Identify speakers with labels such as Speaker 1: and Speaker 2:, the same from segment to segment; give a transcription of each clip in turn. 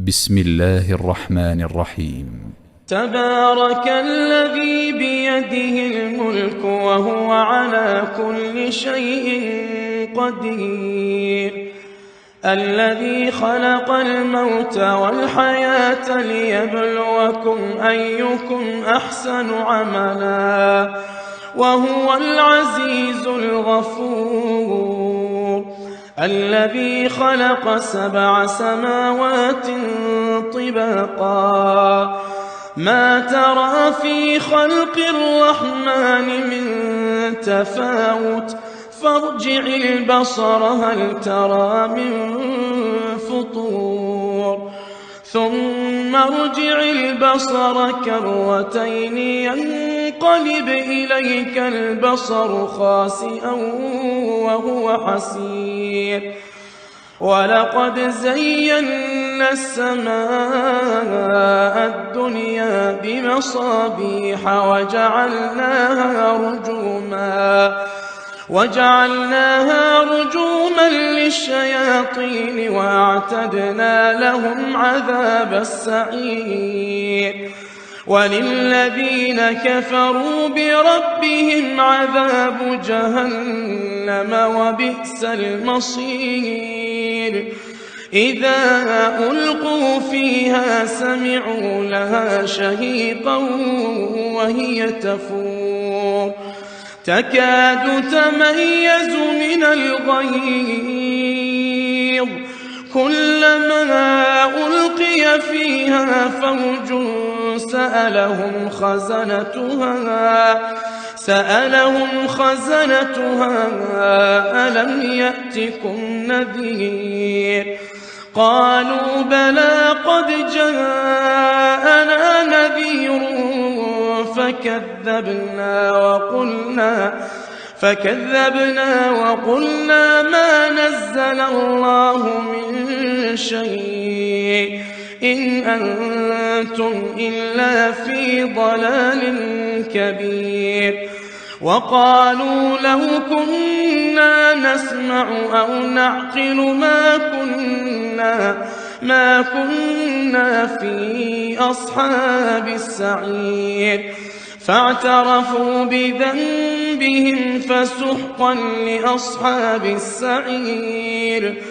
Speaker 1: بسم الله الرحمن الرحيم.
Speaker 2: تبارك الذي بيده الملك وهو على كل شيء قدير، الذي خلق الموت والحياة ليبلوكم أيكم أحسن عملا وهو العزيز الغفور، الذي خلق 7 سماوات طباقا ما ترى في خلق الرحمن من تفاوت فارجع البصر هل ترى من فطور ثم ارجع البصر كرتين ينقلب إليك البصر خاسئا وهو حسير، ولقد زينا السماء الدنيا بمصابيح وجعلناها رجوما للشياطين وأعتدنا لهم عذاب السعير، وللذين كفروا بربهم عذاب جهنم وبئس المصير، إذا ألقوا فيها سمعوا لها شهيقا وهي تفور تكاد تميز من الغيظ، كلما ألقي فيها فوج سألهم خزنتها ألم يأتكم نذير، قالوا بلى قد جاءنا نذير فكذبنا وقلنا ما نزل الله من شيء إن أنتم إلا في ضلال كبير، وقالوا لو كنا نسمع أو نعقل ما كنا في أصحاب السعير، فاعترفوا بذنبهم فسحقا لأصحاب السعير،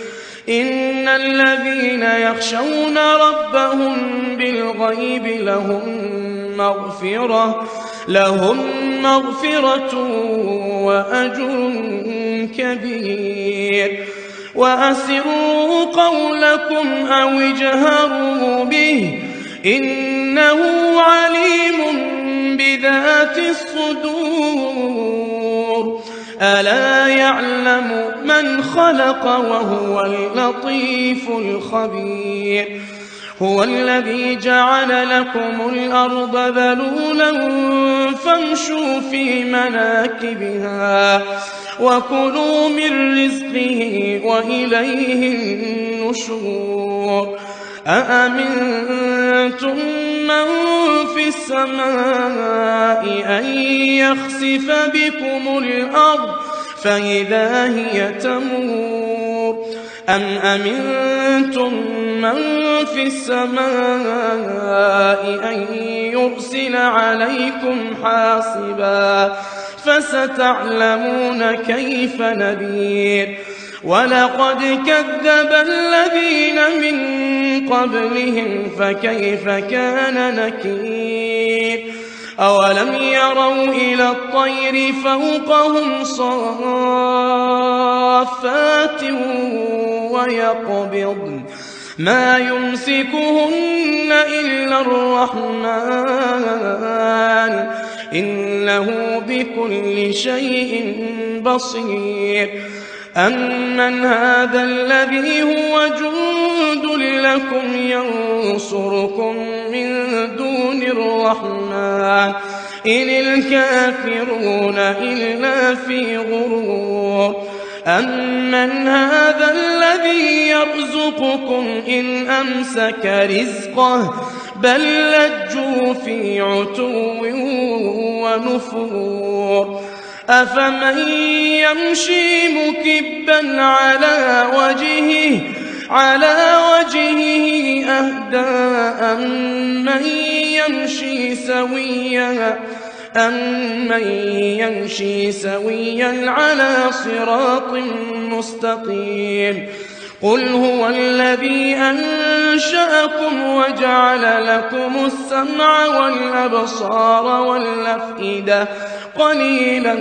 Speaker 2: إن الذين يخشون ربهم بالغيب لهم مغفرة وأجر كبير، وأسروا قولكم أو اجهروا به إنه عليم بذات الصدور، ألا يعلم من خلق وهو اللطيف الخبير، هو الذي جعل لكم الأرض ذلولا فامشوا في مناكبها وكلوا من رزقه وإليه النشور، أأمنتم من في السماء أن يخسف بكم الأرض فإذا هي تمور، أم أمنتم من في السماء أن يرسل عليكم حاصبا فستعلمون كيف نذير، ولقد كذب الذين من قبلهم فكيف كان نكير، أولم يروا إلى الطير فوقهم صافات ويقبضن ما يمسكهن إلا الرحمن إنه بكل شيء بصير، أمن هذا الذي هو جند لكم ينصركم من دون الرحمن إن الكافرون إلا في غرور، أمن هذا الذي يرزقكم إن أمسك رزقه بل لجوا في عتو ونفور، أفمن يمشي مكبا على وجهه أهدى أمن يمشي سويا على صراط مستقيم. قل هو الذي أنشأكم وجعل لكم السمع والأبصار والأفئدة قليلا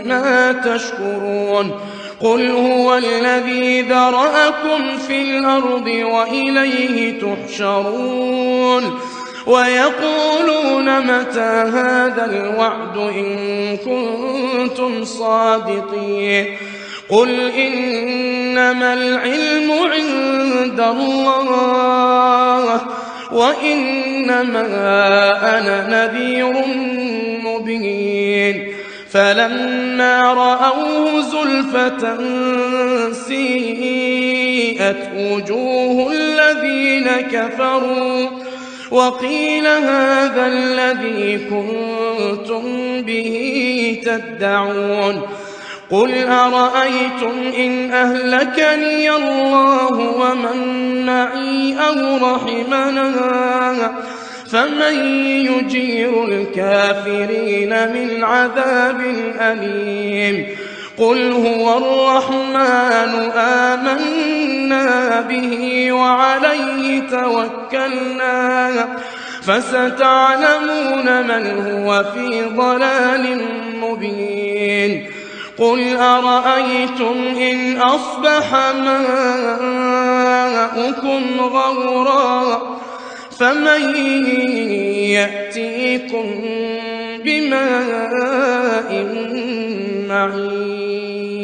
Speaker 2: ما تشكرون. قل هو الذي ذرأكم في الأرض وإليه تحشرون. ويقولون متى هذا الوعد إن كنتم صادقين. قل إنما العلم عند الله وإنما أنا نذير مبين. فلما رأوه زلفة سيئت وجوه الذين كفروا وقيل هذا الذي كنتم به تدعون. قل أرأيتم إن أهلكني الله ومن معي أو رحمنا فمن يجير الكافرين من عذاب أليم. قل هو الرحمن آمنا به وعليه توكلنا فستعلمون من هو في ضلال مبين. قل أرأيتم إن أصبح ماؤكم غورا فمن يأتيكم بماء معين.